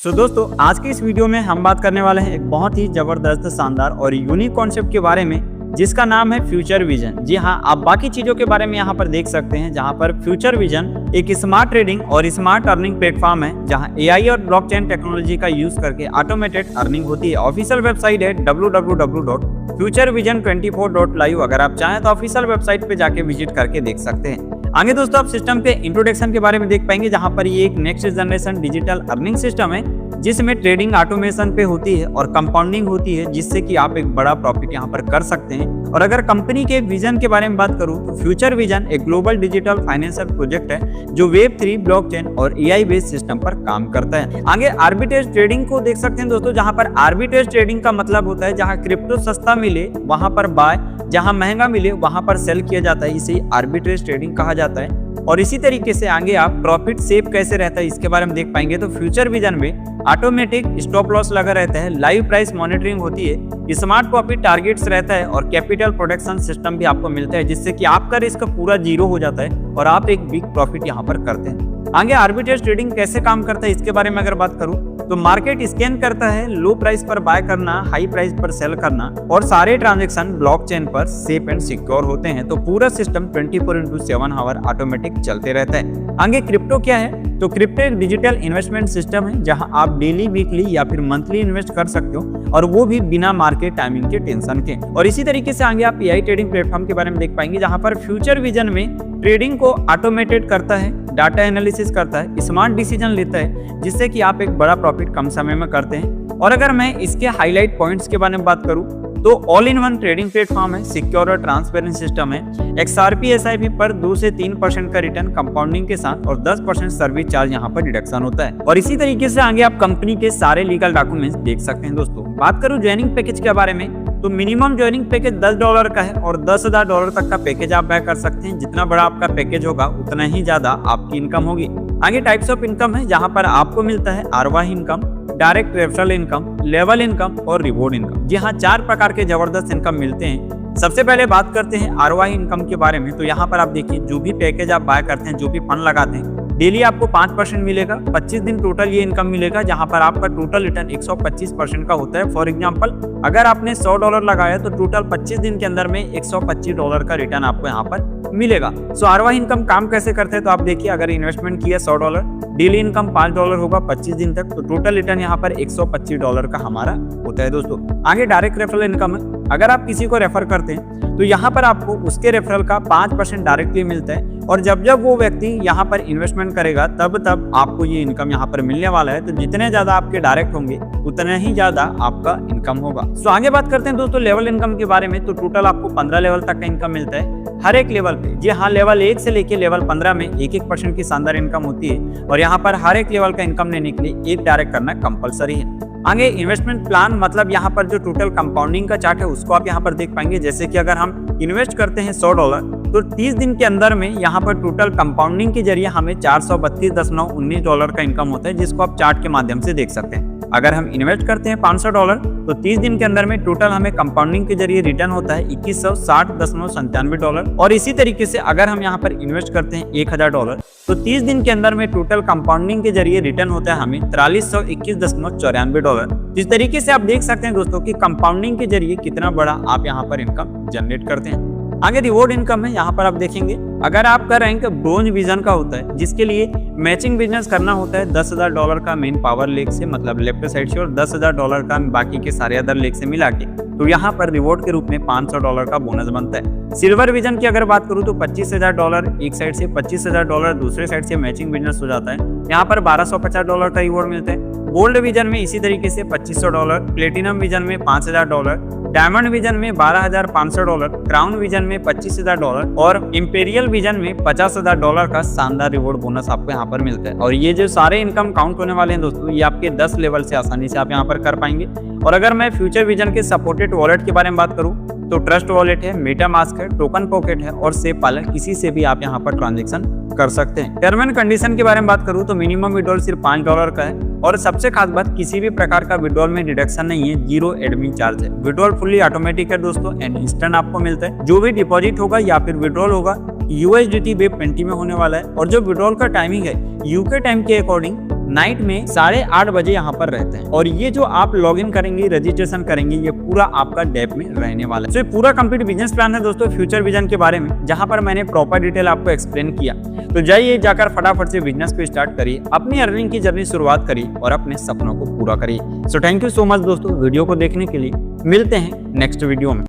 दोस्तों आज की इस वीडियो में हम बात करने वाले हैं एक बहुत ही जबरदस्त, शानदार और यूनिक कॉन्सेप्ट के बारे में जिसका नाम है फ्यूचर विजन। जी हाँ, आप बाकी चीजों के बारे में यहाँ पर देख सकते हैं, जहाँ पर फ्यूचर विजन एक स्मार्ट ट्रेडिंग और स्मार्ट अर्निंग प्लेटफॉर्म है, जहाँ एआई और ब्लॉकचेन टेक्नोलॉजी का यूज करके ऑटोमेटेड अर्निंग होती है। ऑफिशियल वेबसाइट है www.futurevision24.live। अगर आप चाहें तो ऑफिशियल वेबसाइट पे जाके विजिट करके देख सकते हैं। आगे दोस्तों आप सिस्टम के इंट्रोडक्शन के बारे में देख पाएंगे, जहां पर ये एक next generation digital earning system है जिसमें ट्रेडिंग ऑटोमेशन पे होती है और कंपाउंडिंग होती है, जिससे कि आप एक बड़ा प्रॉफिट यहां पर कर सकते हैं। और अगर कंपनी के विजन के बारे में बात करूं तो फ्यूचर विजन एक ग्लोबल डिजिटल फाइनेंशियल प्रोजेक्ट है जो वेब3, ब्लॉकचेन और एआई बेस्ड सिस्टम पर काम करता है। आगे आर्बिट्रेज ट्रेडिंग को देख सकते हैं दोस्तों, जहां पर आर्बिट्रेज ट्रेडिंग का मतलब होता है जहां क्रिप्टो सस्ता मिले वहां पर बाय, जहां महंगा मिले वहां पर सेल किया जाता है, इसे आर्बिट्रेज ट्रेडिंग कहा जाता है। और इसी तरीके से आगे आप प्रॉफिट सेव कैसे रहता है इसके बारे में देख पाएंगे। तो फ्यूचर विजन में ऑटोमेटिक स्टॉप लॉस लगा रहता है, लाइव प्राइस मॉनिटरिंग होती है, स्मार्ट प्रॉफिट टारगेट्स रहता है और कैपिटल प्रोटेक्शन सिस्टम भी आपको मिलता है, जिससे कि आपका रिस्क पूरा जीरो हो जाता है और आप एक बिग प्रॉफिट यहाँ पर करते हैं। आगे आर्बिट्रेज ट्रेडिंग कैसे काम करता है इसके बारे में अगर बात करूं तो मार्केट स्कैन करता है, लो प्राइस पर बाय करना, हाई प्राइस पर सेल करना और सारे ट्रांजैक्शन ब्लॉकचेन पर सेफ एंड सिक्योर होते हैं। तो पूरा सिस्टम 24/7 आवर ऑटोमेटिक चलते रहता है। आगे क्रिप्टो क्या है? तो क्रिप्टो एक डिजिटल इन्वेस्टमेंट सिस्टम है जहां आप डेली, वीकली या फिर मंथली इन्वेस्ट कर सकते हो, और वो भी बिना मार्केट टाइमिंग के टेंशन के। और इसी तरीके से आगे आप एआई ट्रेडिंग प्लेटफॉर्म के बारे में देख पाएंगे, जहां पर फ्यूचर विजन में ट्रेडिंग को ऑटोमेटेड करता है, डाटा एनालिसिस करता है, स्मार्ट डिसीजन लेता है, जिससे कि आप एक बड़ा प्रॉफिट कम समय में करते हैं। और अगर मैं इसके हाईलाइट पॉइंट्स के बारे में बात करूं तो all in one trading platform है, सिक्योर और ट्रांसपेरेंट सिस्टम है, XRP SIP पर 2 से 3% का रिटर्न कंपाउंडिंग के साथ और 10% सर्विस चार्ज यहाँ पर डिडक्शन होता है। और इसी तरीके से आगे आप कंपनी के सारे लीगल डॉक्यूमेंट्स देख सकते हैं। दोस्तों बात करूं ज्वाइनिंग पैकेज के बारे में तो मिनिमम ज्वाइनिंग पैकेज $10 का है और $10,000 तक का पैकेज आप बाय कर सकते हैं। जितना बड़ा आपका पैकेज होगा उतना ही ज्यादा आपकी इनकम होगी। आगे टाइप्स ऑफ इनकम है, जहां पर आपको मिलता है आरवाह income, direct referral income, level income और रिवॉर्ड इनकम। जी हाँ, 4 प्रकार के जबरदस्त इनकम मिलते हैं। सबसे पहले बात करते हैं आरवाह इनकम के बारे में। तो यहाँ पर आप देखिए, जो भी पैकेज आप बाय करते हैं, जो भी फंड लगाते हैं, डेली आपको 5% मिलेगा, 25 दिन टोटल ये इनकम मिलेगा, जहां पर आपका टोटल रिटर्न 125% का होता है। फॉर एग्जांपल अगर आपने $100 लगाया तो टोटल 25 दिन के अंदर में $125 का रिटर्न आपको यहाँ पर मिलेगा। सो आरवाह इनकम काम कैसे करते हैं तो आप देखिए, अगर इन्वेस्टमेंट किया $100, डेली इनकम $5 होगा 25 दिन तक, तो टोटल रिटर्न यहाँ पर $125 का हमारा होता है। दोस्तों आगे डायरेक्ट रेफरल इनकम है, अगर आप किसी को रेफर करते हैं तो यहाँ पर आपको उसके रेफरल का 5% डायरेक्टली मिलता है, और जब जब वो व्यक्ति यहाँ पर इन्वेस्टमेंट करेगा तब आपको ये इनकम यहाँ पर मिलने वाला है। तो जितने ज्यादा आपके डायरेक्ट होंगे उतना ही ज्यादा आपका इनकम होगा। सो आगे बात करते हैं दोस्तों लेवल इनकम के बारे में। तो टोटल आपको 15 लेवल तक का इनकम मिलता है हर एक लेवल पे। जी हाँ, लेवल 1 से लेके लेवल 15 में 1% की शानदार इनकम होती है, और यहाँ पर हर एक लेवल का इनकम लेने के लिए एक डायरेक्ट करना कंपलसरी है। आगे इन्वेस्टमेंट प्लान, मतलब यहाँ पर जो टोटल कंपाउंडिंग का चार्ट है उसको आप यहाँ पर देख पाएंगे। जैसे कि अगर हम इन्वेस्ट करते हैं $100 तो 30 दिन के अंदर में यहाँ पर टोटल कंपाउंडिंग के जरिए हमें $432.19 का इनकम होता है, जिसको आप चार्ट के माध्यम से देख सकते हैं। अगर हम इन्वेस्ट करते हैं $500 तो 30 दिन के अंदर में टोटल हमें कंपाउंडिंग के जरिए रिटर्न होता है $2160.97। और इसी तरीके से अगर हम यहाँ पर इन्वेस्ट करते हैं $1000 तो 30 दिन के अंदर में टोटल कंपाउंडिंग के जरिए रिटर्न होता है हमें $4321.94। इस तरीके से आप देख सकते हैं दोस्तों कि कंपाउंडिंग के जरिए कितना बड़ा आप यहाँ पर इनकम जनरेट करते हैं। आगे रिवॉर्ड इनकम है, यहाँ पर आप देखेंगे अगर आपका रैंक ब्रोंज विजन का होता है, जिसके लिए मैचिंग बिजनेस करना होता है $10,000 का मेन पावर लेग से, मतलब लेफ्ट साइड से, और $10,000 का बाकी के सारे अदर लेग से मिला के, तो यहाँ पर रिवॉर्ड के रूप में $500 का बोनस बनता है। सिल्वर विजन की अगर बात करूँ तो $25,000 एक साइड से, $25,000 दूसरे साइड से मैचिंग बिजनेस हो जाता है, यहाँ पर $1250 का रिवॉर्ड मिलता है। गोल्ड विजन में इसी तरीके से $2500, प्लेटिनम विजन में $5000, डायमंड विजन में $12,500, क्राउन विजन में $25,000 और इंपेरियल विजन में $50,000 का शानदार रिवॉर्ड बोनस आपको यहाँ पर मिलता है। और ये जो सारे इनकम काउंट होने वाले हैं दोस्तों, ये आपके 10 लेवल से आसानी से आप यहाँ पर कर पाएंगे। और अगर मैं फ्यूचर विजन के सपोर्टेड वॉलेट के बारे में बात करूँ तो ट्रस्ट वॉलेट है, मेटामास्क है, टोकन पॉकेट है और सेफ पालन, किसी से भी आप यहाँ पर ट्रांजेक्शन कर सकते हैं। टर्म एंड कंडीशन के बारे में बात करूँ तो मिनिमम विड्रॉल सिर्फ $5 का है, और सबसे खास बात किसी भी प्रकार का विड्रॉल में डिडक्शन नहीं है, 0 एडमिन चार्ज है। विड्रॉल फुल्ली ऑटोमेटिक है दोस्तों एंड इंस्टेंट आपको मिलता है। जो भी डिपॉजिट होगा या फिर विड्रॉल होगा USDT वेब 20 में होने वाला है, और जो विड्रॉल का टाइमिंग है यूके टाइम के अकॉर्डिंग नाइट में 8:30 बजे यहाँ पर रहते हैं। और ये जो आप लॉग इन करेंगे, रजिस्ट्रेशन करेंगे, ये पूरा आपका डैप में रहने वाला है। तो ये पूरा कंप्लीट बिजनेस प्लान है दोस्तों फ्यूचर विजन के बारे में, जहाँ पर मैंने प्रॉपर डिटेल आपको एक्सप्लेन किया। तो जाइए जाकर फटाफट से बिजनेस को स्टार्ट करिए, अपनी अर्निंग की जर्नी शुरुआत करिए और अपने सपनों को पूरा करिए। So thank you so much दोस्तों वीडियो को देखने के लिए। मिलते हैं नेक्स्ट वीडियो में।